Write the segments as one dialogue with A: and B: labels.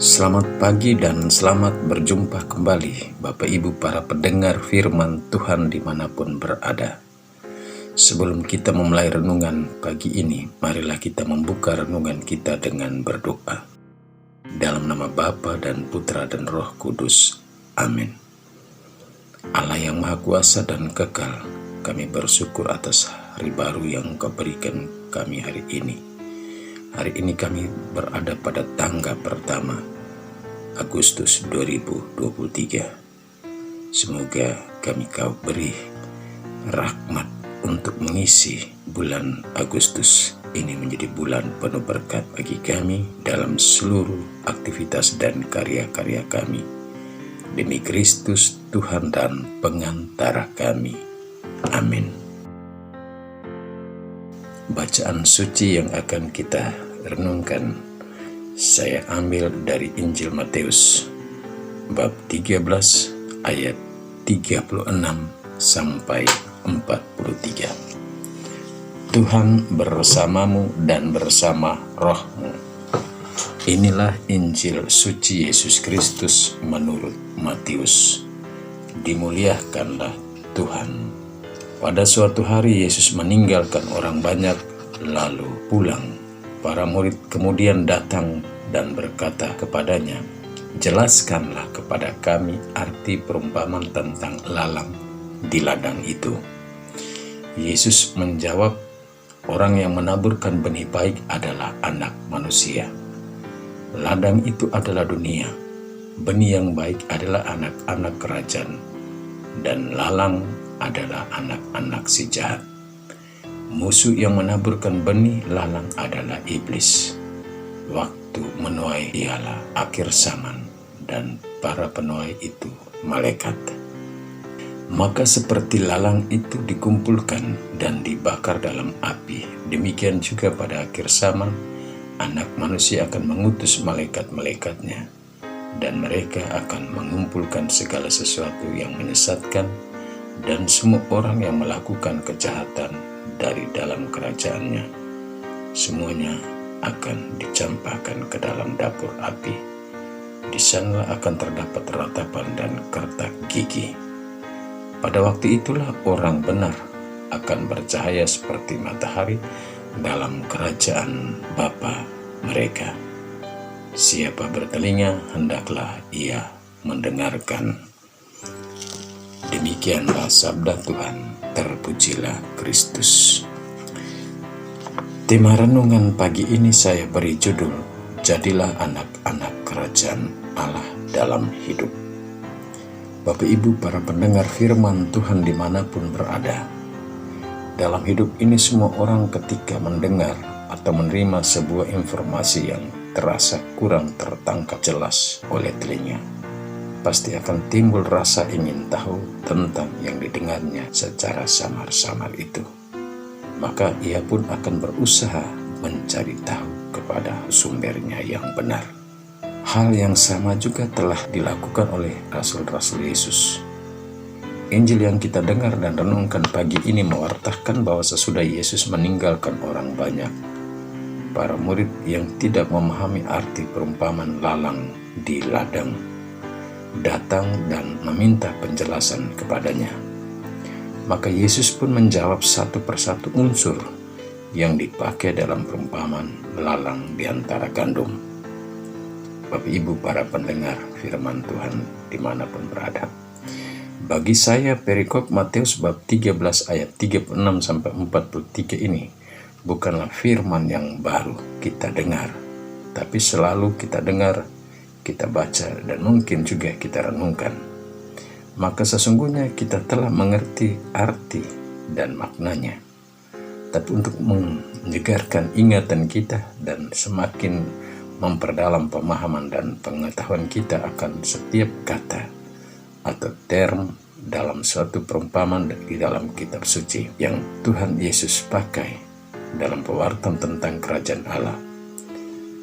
A: Selamat pagi dan selamat berjumpa kembali Bapak Ibu para pendengar firman Tuhan dimanapun berada. Sebelum kita memulai renungan pagi ini, marilah kita membuka renungan kita dengan berdoa. Dalam nama Bapa dan Putra dan Roh Kudus. Amin. Allah yang Maha Kuasa dan Kekal, kami bersyukur atas hari baru yang Engkau berikan kami hari ini. Hari ini kami berada pada tanggal pertama Agustus 2023. Semoga kami Kau beri rahmat untuk mengisi bulan Agustus ini menjadi bulan penuh berkat bagi kami dalam seluruh aktivitas dan karya-karya kami. Demi Kristus Tuhan dan pengantara kami. Amin. Bacaan suci yang akan kita renungkan saya ambil dari Injil Matius bab 13 ayat 36 sampai 43. Tuhan bersamamu dan bersama rohmu. Inilah Injil suci Yesus Kristus menurut Matius. Dimuliakanlah Tuhan. Pada suatu hari Yesus meninggalkan orang banyak lalu pulang. Para murid kemudian datang dan berkata kepadanya, "Jelaskanlah kepada kami arti perumpamaan tentang lalang di ladang itu." Yesus menjawab, "Orang yang menaburkan benih baik adalah Anak Manusia. Ladang itu adalah dunia. Benih yang baik adalah anak-anak kerajaan, dan lalang adalah anak-anak si jahat. Musuh yang menaburkan benih lalang adalah iblis. Waktu menuai ialah akhir zaman, dan para penuai itu malaikat. Maka seperti lalang itu dikumpulkan dan dibakar dalam api, demikian juga pada akhir zaman Anak Manusia akan mengutus malaikat-malaikatnya, dan mereka akan mengumpulkan segala sesuatu yang menyesatkan dan semua orang yang melakukan kejahatan dari dalam kerajaannya. Semuanya akan dicampakkan ke dalam dapur api. Di sanalah akan terdapat ratapan dan kertak gigi. Pada waktu itulah orang benar akan bercahaya seperti matahari dalam kerajaan Bapa mereka. Siapa bertelinga, hendaklah ia mendengarkan." Demikianlah sabda Tuhan. Terpujilah Kristus. Tema renungan pagi ini saya beri judul, "Jadilah anak-anak kerajaan Allah dalam hidup." Bapak Ibu para pendengar firman Tuhan dimanapun berada, dalam hidup ini semua orang ketika mendengar atau menerima sebuah informasi yang terasa kurang tertangkap jelas oleh telinga, pasti akan timbul rasa ingin tahu tentang yang didengarnya secara samar-samar itu. Maka ia pun akan berusaha mencari tahu kepada sumbernya yang benar. Hal yang sama juga telah dilakukan oleh Rasul-Rasul Yesus. Injil yang kita dengar dan renungkan pagi ini mewartakan bahwa sesudah Yesus meninggalkan orang banyak, para murid yang tidak memahami arti perumpamaan lalang di ladang datang dan meminta penjelasan kepadanya. Maka Yesus pun menjawab satu persatu unsur yang dipakai dalam perumpamaan lalang di antara gandum. Bapak Ibu para pendengar firman Tuhan dimanapun berada, bagi saya perikop Matius bab 13 ayat 36 sampai 43 ini bukanlah firman yang baru kita dengar, tapi selalu kita dengar, kita baca, dan mungkin juga kita renungkan. Maka sesungguhnya kita telah mengerti arti dan maknanya. Tapi untuk menyegarkan ingatan kita dan semakin memperdalam pemahaman dan pengetahuan kita akan setiap kata atau term dalam suatu perumpamaan di dalam kitab suci yang Tuhan Yesus pakai dalam pewartaan tentang kerajaan Allah,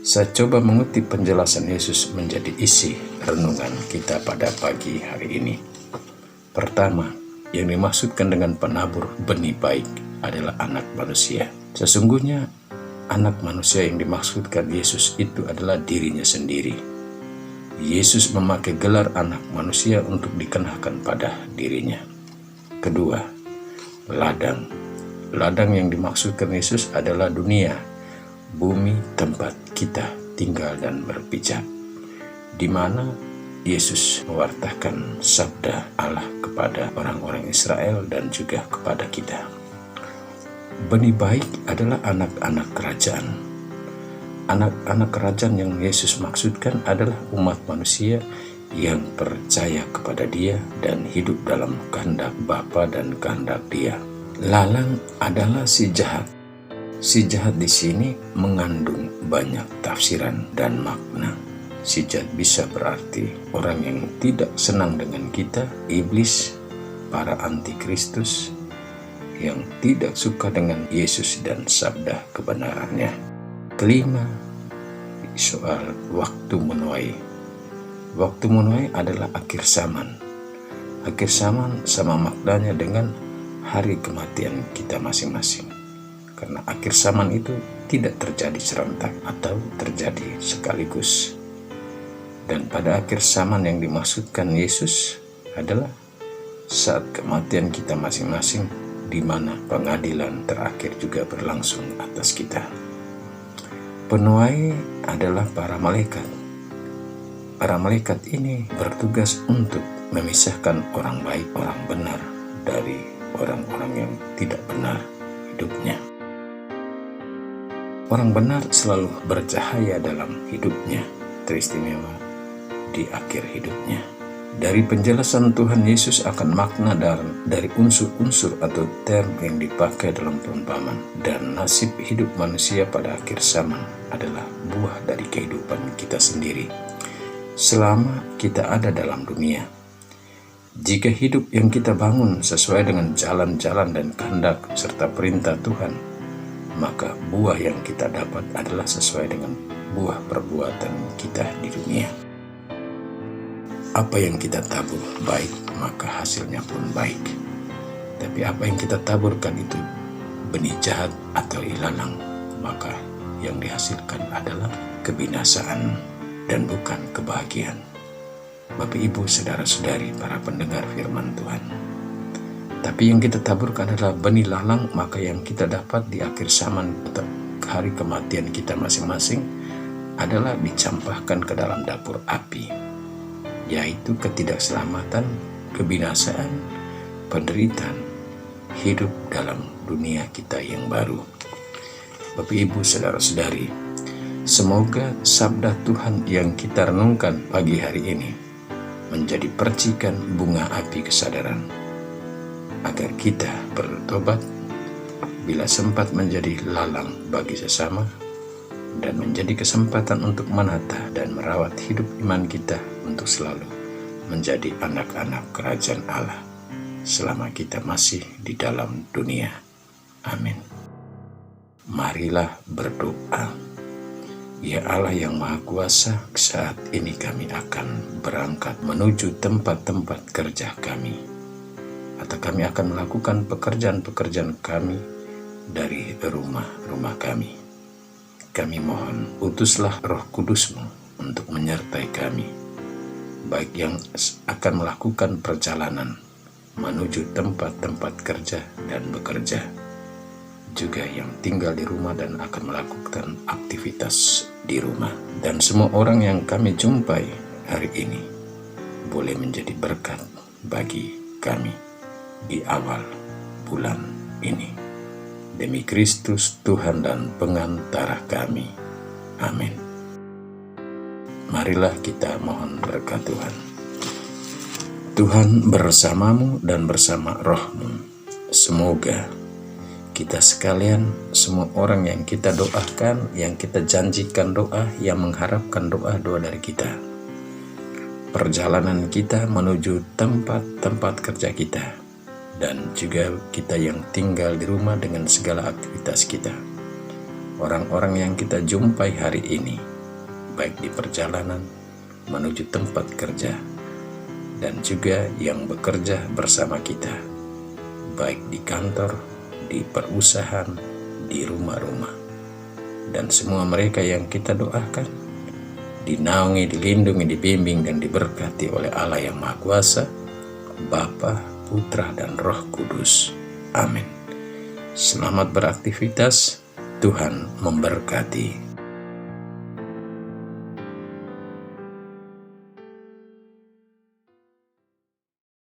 A: saya coba mengutip penjelasan Yesus menjadi isi renungan kita pada pagi hari ini. Pertama, yang dimaksudkan dengan penabur benih baik adalah anak manusia. Sesungguhnya anak manusia yang dimaksudkan Yesus itu adalah dirinya sendiri. Yesus memakai gelar anak manusia untuk dikenakan pada dirinya. Kedua, ladang. Ladang yang dimaksudkan Yesus adalah dunia, bumi tempat kita tinggal dan berpijak, di mana Yesus mewartakan sabda Allah kepada orang-orang Israel dan juga kepada kita. Benih baik adalah anak-anak kerajaan. Anak-anak kerajaan yang Yesus maksudkan adalah umat manusia yang percaya kepada Dia dan hidup dalam kehendak Bapa dan kehendak Dia. Lalang adalah si jahat. Si jahat di sini mengandung banyak tafsiran dan makna. Si jahat bisa berarti orang yang tidak senang dengan kita, iblis, para antikristus, yang tidak suka dengan Yesus dan sabda kebenarannya. Kelima, soal waktu menuai. Waktu menuai adalah akhir zaman. Akhir zaman sama maknanya dengan hari kematian kita masing-masing. Karena akhir zaman itu tidak terjadi serentak atau terjadi sekaligus. Dan pada akhir zaman yang dimaksudkan Yesus adalah saat kematian kita masing-masing, di mana pengadilan terakhir juga berlangsung atas kita. Penuai adalah para malaikat. Para malaikat ini bertugas untuk memisahkan orang baik, orang benar dari orang-orang yang tidak benar hidupnya. Orang benar selalu bercahaya dalam hidupnya, teristimewa di akhir hidupnya. Dari penjelasan Tuhan Yesus akan makna dari unsur-unsur atau term yang dipakai dalam perumpamaan dan nasib hidup manusia pada akhir zaman adalah buah dari kehidupan kita sendiri selama kita ada dalam dunia. Jika hidup yang kita bangun sesuai dengan jalan-jalan dan kehendak serta perintah Tuhan, maka buah yang kita dapat adalah sesuai dengan buah perbuatan kita di dunia. Apa yang kita tabur baik, maka hasilnya pun baik. Tapi apa yang kita taburkan itu benih jahat atau ilalang, maka yang dihasilkan adalah kebinasaan dan bukan kebahagiaan. Bapak, Ibu, saudara-saudari, para pendengar firman Tuhan. Tapi yang kita taburkan adalah benih lalang, maka yang kita dapat di akhir zaman atau hari kematian kita masing-masing adalah dicampakkan ke dalam dapur api, yaitu ketidakselamatan, kebinasaan, penderitaan, hidup dalam dunia kita yang baru. Bapak, Ibu, saudara-saudari, semoga sabda Tuhan yang kita renungkan pagi hari ini menjadi percikan bunga api kesadaran, agar kita bertobat bila sempat menjadi lalang bagi sesama, dan menjadi kesempatan untuk menata dan merawat hidup iman kita untuk selalu menjadi anak-anak kerajaan Allah selama kita masih di dalam dunia. Amin. Marilah berdoa. Ya Allah yang Maha Kuasa, saat ini kami akan berangkat menuju tempat-tempat kerja kami, atau kami akan melakukan pekerjaan-pekerjaan kami dari rumah-rumah kami. Kami mohon, utuslah Roh Kudus-Mu untuk menyertai kami, baik yang akan melakukan perjalanan menuju tempat-tempat kerja dan bekerja, juga yang tinggal di rumah dan akan melakukan aktivitas di rumah. Dan semua orang yang kami jumpai hari ini boleh menjadi berkat bagi kami di awal bulan ini. Demi Kristus Tuhan dan pengantara kami. Amin. Marilah kita mohon berkat Tuhan. Tuhan bersamamu dan bersama rohmu. Semoga kita sekalian, semua orang yang kita doakan, yang kita janjikan doa, yang mengharapkan doa-doa dari kita, perjalanan kita menuju tempat-tempat kerja kita, dan juga kita yang tinggal di rumah dengan segala aktivitas kita, orang-orang yang kita jumpai hari ini, baik di perjalanan menuju tempat kerja, dan juga yang bekerja bersama kita, baik di kantor, di perusahaan, di rumah-rumah, dan semua mereka yang kita doakan dinaungi, dilindungi, dibimbing, dan diberkati oleh Allah yang Maha Kuasa, Bapa, Putra, dan Roh Kudus. Amin. Selamat beraktivitas, Tuhan memberkati.